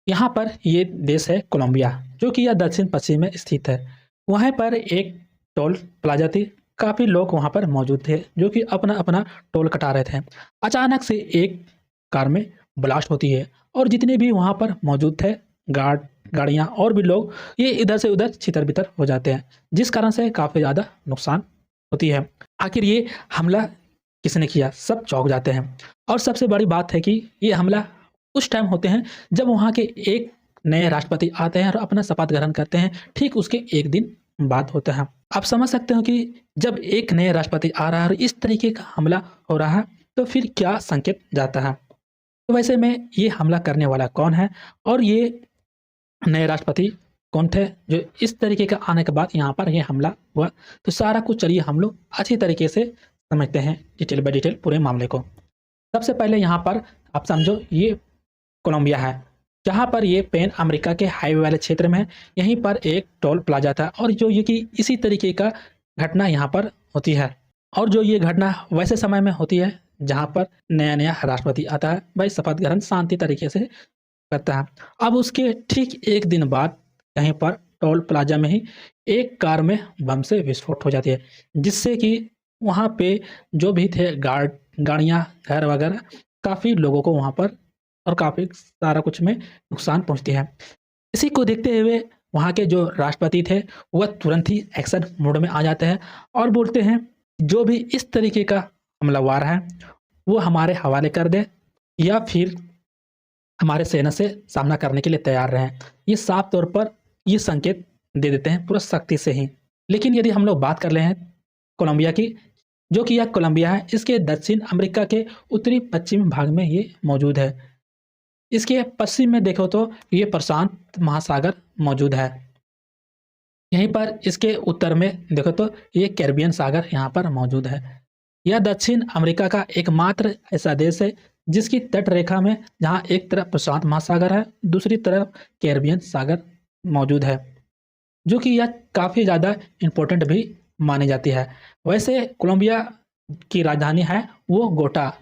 यहाँ पर ये देश है कोलंबिया, जो कि यह दक्षिण पश्चिम में स्थित है। वहाँ पर एक टोल प्लाज़ा थी, काफ़ी लोग वहाँ पर मौजूद थे, जो कि अपना-अपना टोल कटा रहे थे। अचानक से एक कार में ब्लास्ट होती है और जितने भी वहाँ पर मौजूद थे गाड़ियाँ और भी लोग, ये इधर से उधर छितर-बितर हो जाते हैं, जिस कारण से काफ़ी ज़्यादा नुकसान होती है। आखिर ये हमला किसने किया? सब चौंक जाते हैं और सबसे बड़ी बात है कि ये हमला उस टाइम होते हैं जब वहाँ के एक नए राष्ट्रपति आते हैं और अपना शपथ ग्रहण करते हैं, ठीक उसके 1 दिन बाद होता है। आप समझ सकते हो कि जब एक नए राष्ट्रपति आ रहा है और इस तरीके का हमला हो रहा है, तो फिर क्या संकेत जाता है? तो वैसे में ये हमला करने वाला कौन है और ये नए राष्ट्रपति कौन थे, जो इस तरीके का आने के बाद यहाँ पर ये हमला हुआ? तो सारा कुछ चलिए हम लोग अच्छी तरीके से समझते हैं डिटेल बाय डिटेल पूरे मामले को। सबसे पहले यहाँ पर आप समझो ये कोलंबिया है, जहाँ पर ये पैन अमेरिका के हाईवे वाले क्षेत्र में है। यहीं पर एक टोल प्लाज़ा था और जो ये कि इसी तरीके का घटना यहाँ पर होती है और जो ये घटना वैसे समय में होती है जहाँ पर नया-नया राष्ट्रपति आता है, भाई शपथ ग्रहण शांति तरीके से करता है। अब उसके ठीक 1 दिन बाद कहीं पर टोल प्लाज़ा में ही एक कार में बम से विस्फोट हो जाती है, जिससे कि वहाँ पे जो भी थे गाड़ियाँ, घर वगैरह काफ़ी लोगों को वहाँ पर और काफ़ी सारा कुछ में नुकसान पहुँचती है। इसी को देखते हुए वहाँ के जो राष्ट्रपति थे, वह तुरंत ही एक्शन मोड में आ जाते हैं और बोलते हैं, जो भी इस तरीके का हमलावर है, वो हमारे हवाले कर दे या फिर हमारे सेना से सामना करने के लिए तैयार रहें। ये साफ तौर पर ये संकेत दे देते हैं पूरा सख्ती से ही। लेकिन यदि हम लोग बात कर रहे हैं कोलंबिया की, जो कि यह कोलंबिया है, इसके दक्षिण अमेरिका के उत्तरी पश्चिम भाग में ये मौजूद है। इसके पश्चिम में देखो तो ये प्रशांत महासागर मौजूद है। यहीं पर इसके उत्तर में देखो तो ये कैरिबियन सागर यहाँ पर मौजूद है। यह दक्षिण अमेरिका का एकमात्र ऐसा देश है जिसकी तट रेखा में जहाँ एक तरफ प्रशांत महासागर है, दूसरी तरफ कैरिबियन सागर मौजूद है, जो कि यह काफ़ी ज़्यादा इम्पोर्टेंट भी मानी जाती है। वैसे कोलंबिया की राजधानी है वो गोटा,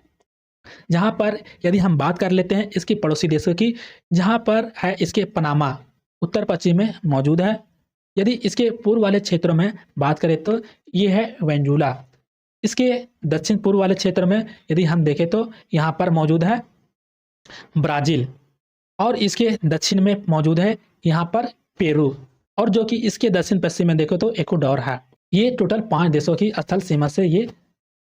जहाँ पर यदि हम बात कर लेते हैं इसकी पड़ोसी देशों की, जहाँ पर है इसके पनामा उत्तर पश्चिम में मौजूद है। यदि इसके पूर्व वाले क्षेत्रों में बात करें तो ये है वेनेजुला। इसके दक्षिण पूर्व वाले क्षेत्र में यदि हम देखें तो यहाँ पर मौजूद है ब्राज़ील और इसके दक्षिण में मौजूद है यहाँ पर पेरू और जो कि इसके दक्षिण पश्चिम में देखो तो इक्वाडोर है। ये टोटल 5 देशों की स्थल सीमा से ये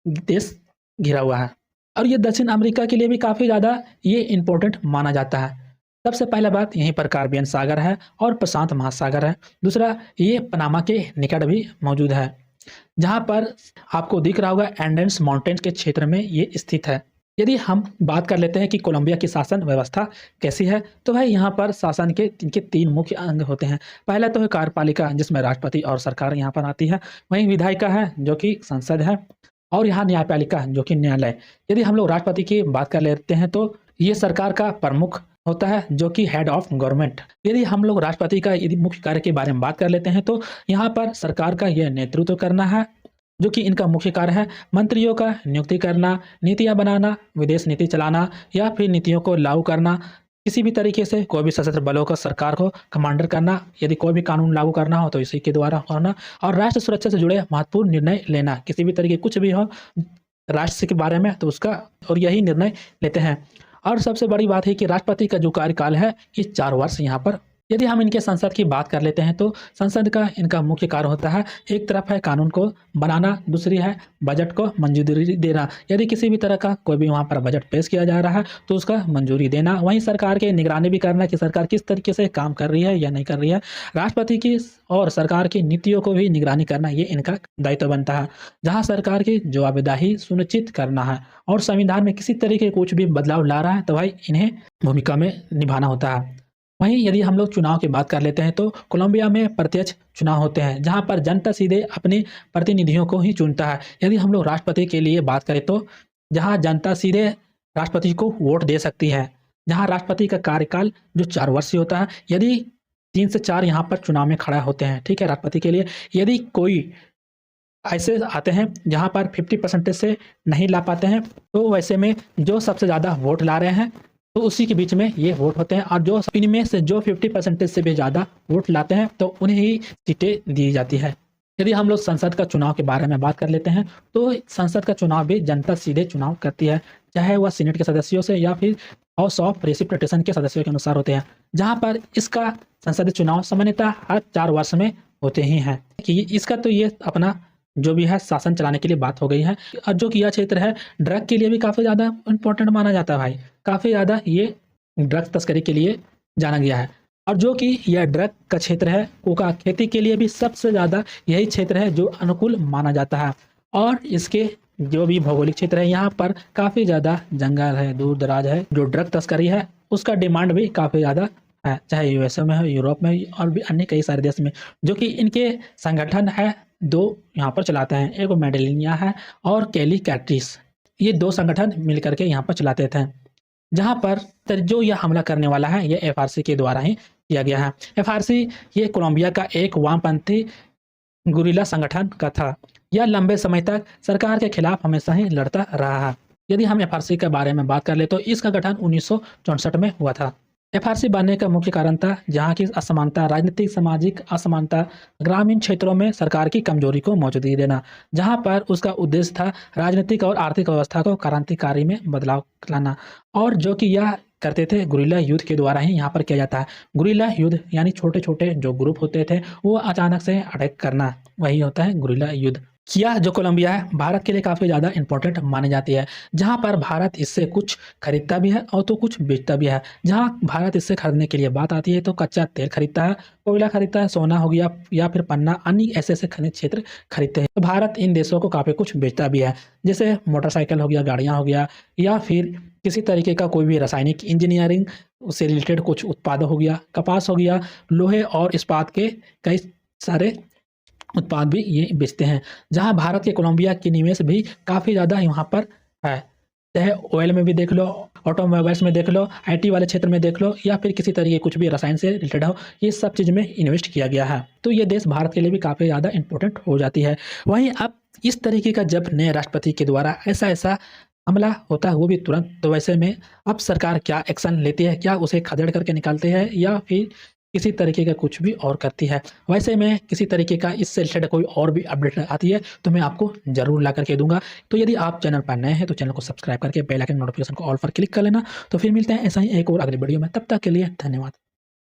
देश घिरा हुआ है और ये दक्षिण अमेरिका के लिए भी काफ़ी ज़्यादा ये इम्पोर्टेंट माना जाता है। सबसे पहला बात यहीं पर कैरिबियन सागर है और प्रशांत महासागर है। दूसरा ये पनामा के निकट भी मौजूद है, जहाँ पर आपको दिख रहा होगा एंडेंस माउंटेन्स के क्षेत्र में ये स्थित है। यदि हम बात कर लेते हैं कि कोलंबिया की शासन व्यवस्था कैसी है, तो भाई यहाँ पर शासन के इनके 3 मुख्य अंग होते हैं। पहला तो है कार्यपालिका, जिसमें राष्ट्रपति और सरकार यहाँ पर आती है। वहीं विधायिका है जो कि संसद है और यहाँ न्यायपालिका जो कि न्यायालय। यदि हम लोग राष्ट्रपति की बात कर लेते हैं तो ये सरकार का प्रमुख होता है जो कि हेड ऑफ गवर्नमेंट। यदि हम लोग राष्ट्रपति का यदि मुख्य कार्य के बारे में बात कर लेते हैं तो यहाँ पर सरकार का यह नेतृत्व करना है, जो कि इनका मुख्य कार्य है। मंत्रियों का नियुक्ति करना, नीतियाँ बनाना, विदेश नीति चलाना या फिर नीतियों को लागू करना, किसी भी तरीके से कोई भी सशस्त्र बलों को सरकार को कमांडर करना, यदि कोई भी कानून लागू करना हो तो इसी के द्वारा होना और राष्ट्र सुरक्षा से जुड़े महत्वपूर्ण निर्णय लेना, किसी भी तरीके कुछ भी हो राष्ट्र के बारे में तो उसका और यही निर्णय लेते हैं। और सबसे बड़ी बात है कि राष्ट्रपति का जो कार्यकाल है ये 4 वर्ष यहाँ पर। यदि हम इनके संसद की बात कर लेते हैं तो संसद का इनका मुख्य कार्य होता है, एक तरफ है कानून को बनाना, दूसरी है बजट को मंजूरी देना। यदि किसी भी तरह का कोई भी वहाँ पर बजट पेश किया जा रहा है तो उसका मंजूरी देना, वहीं सरकार की निगरानी भी करना कि सरकार किस तरीके से काम कर रही है या नहीं कर रही है। राष्ट्रपति की और सरकार की नीतियों को भी निगरानी करना ये इनका दायित्व बनता है, जहाँ सरकार की जवाबदेही सुनिश्चित करना है और संविधान में किसी तरीके कुछ भी बदलाव ला रहा है तो भाई इन्हें भूमिका में निभाना होता है। वहीं यदि हम लोग चुनाव की बात कर लेते हैं तो कोलंबिया में प्रत्यक्ष चुनाव होते हैं, जहां पर जनता सीधे अपने प्रतिनिधियों को ही चुनता है। यदि हम लोग राष्ट्रपति के लिए बात करें तो जहां जनता सीधे राष्ट्रपति को वोट दे सकती है, जहां राष्ट्रपति का कार्यकाल जो 4 वर्षीय होता है, यदि 3 से 4 यहाँ पर चुनाव में खड़ा होते हैं, ठीक है, राष्ट्रपति के लिए। यदि कोई ऐसे आते हैं जहाँ पर 50% से नहीं ला पाते हैं तो वैसे में जो सबसे ज़्यादा वोट ला रहे हैं तो उसी के बीच में ये वोट होते हैं और जो इनमें से जो 50% से भी ज़्यादा वोट लाते हैं तो उन्हें ही सीटें दी जाती है। यदि हम लोग संसद का चुनाव के बारे में बात कर लेते हैं तो संसद का चुनाव भी जनता सीधे चुनाव करती है, चाहे वह सीनेट के सदस्यों से या फिर हाउस ऑफ रिप्रेजेंटेशन के सदस्यों के अनुसार होते हैं, जहाँ पर इसका संसदीय चुनाव सामान्यतः हर 4 वर्ष में होते ही हैं। कि इसका तो ये अपना जो भी है शासन चलाने के लिए बात हो गई है। और जो कि यह क्षेत्र है ड्रग के लिए भी काफ़ी ज़्यादा इम्पोर्टेंट माना जाता है भाई, काफ़ी ज़्यादा ये ड्रग्स तस्करी के लिए जाना गया है। और जो कि यह ड्रग का क्षेत्र है, कोका खेती के लिए भी सबसे ज़्यादा यही क्षेत्र है जो अनुकूल माना जाता है। और इसके जो भी भौगोलिक क्षेत्र है यहाँ पर काफ़ी ज़्यादा जंगल है, दूर दराज है, जो ड्रग तस्करी है उसका डिमांड भी काफ़ी ज़्यादा है, चाहे यूएसए में हो, यूरोप में और भी अन्य कई सारे देश में। जो कि इनके संगठन है 2 यहाँ पर चलाते हैं, एक मेडेलिनिया है और कैली कैट्रिस, ये 2 संगठन मिलकर के यहाँ पर चलाते थे। जहाँ पर जो यह हमला करने वाला है ये एफआरसी के द्वारा ही किया गया है। एफआरसी ये कोलंबिया का एक वामपंथी गुरिल्ला संगठन का था। यह लंबे समय तक सरकार के खिलाफ हमेशा ही लड़ता रहा है। यदि हम एफआरसी के बारे में बात कर ले तो इसका गठन 1964 में हुआ था। एफआरसी बनने का मुख्य कारण था जहाँ की असमानता, राजनीतिक सामाजिक असमानता, ग्रामीण क्षेत्रों में सरकार की कमजोरी को मौजूदगी देना, जहाँ पर उसका उद्देश्य था राजनीतिक और आर्थिक व्यवस्था को क्रांतिकारी में बदलाव लाना। और जो कि यह करते थे गुरिल्ला युद्ध के द्वारा ही यहाँ पर किया जाता है। गुरिल्ला युद्ध यानी छोटे छोटे जो ग्रुप होते थे वो अचानक से अटैक करना, वही होता है गुरिल्ला युद्ध। यह जो कोलंबिया है भारत के लिए काफ़ी ज़्यादा इंपॉर्टेंट मानी जाती है, जहाँ पर भारत इससे कुछ खरीदता भी है और तो कुछ बेचता भी है। जहाँ भारत इससे खरीदने के लिए बात आती है तो कच्चा तेल खरीदता है, कोयला खरीदता है, सोना हो गया या फिर पन्ना, अन्य ऐसे खनिज क्षेत्र खरीदते हैं। तो भारत इन देशों को काफ़ी कुछ बेचता भी है, जैसे मोटरसाइकिल हो गया, गाड़ियाँ हो गया, या फिर किसी तरीके का कोई भी रासायनिक इंजीनियरिंग से रिलेटेड कुछ उत्पाद हो गया, कपास हो गया, लोहे और इस्पात के कई सारे उत्पाद भी ये बेचते हैं। जहाँ भारत के कोलंबिया की निवेश भी काफ़ी ज़्यादा यहाँ पर है, चाहे ऑयल में भी देख लो, ऑटोमोबाइल्स में देख लो, आईटी वाले क्षेत्र में देख लो, या फिर किसी तरीके कुछ भी रसायन से रिलेटेड हो, ये सब चीज़ में इन्वेस्ट किया गया है। तो ये देश भारत के लिए भी काफ़ी ज़्यादा इंपॉर्टेंट हो जाती है। वहीं अब इस तरीके का जब नए राष्ट्रपति के द्वारा ऐसा हमला होता है वो भी तुरंत, तो वैसे में अब सरकार क्या एक्शन लेती है, क्या उसे खदेड़ करके निकालते हैं या फिर किसी तरीके का कुछ भी और करती है। वैसे में किसी तरीके का इससे रिलेटेड कोई और भी अपडेट आती है तो मैं आपको ज़रूर ला करके दूंगा। तो यदि आप चैनल पर नए हैं तो चैनल को सब्सक्राइब करके बेल आइकन नोटिफिकेशन को ऑल पर क्लिक कर लेना। तो फिर मिलते हैं ऐसा ही एक और अगली वीडियो में, तब तक के लिए धन्यवाद।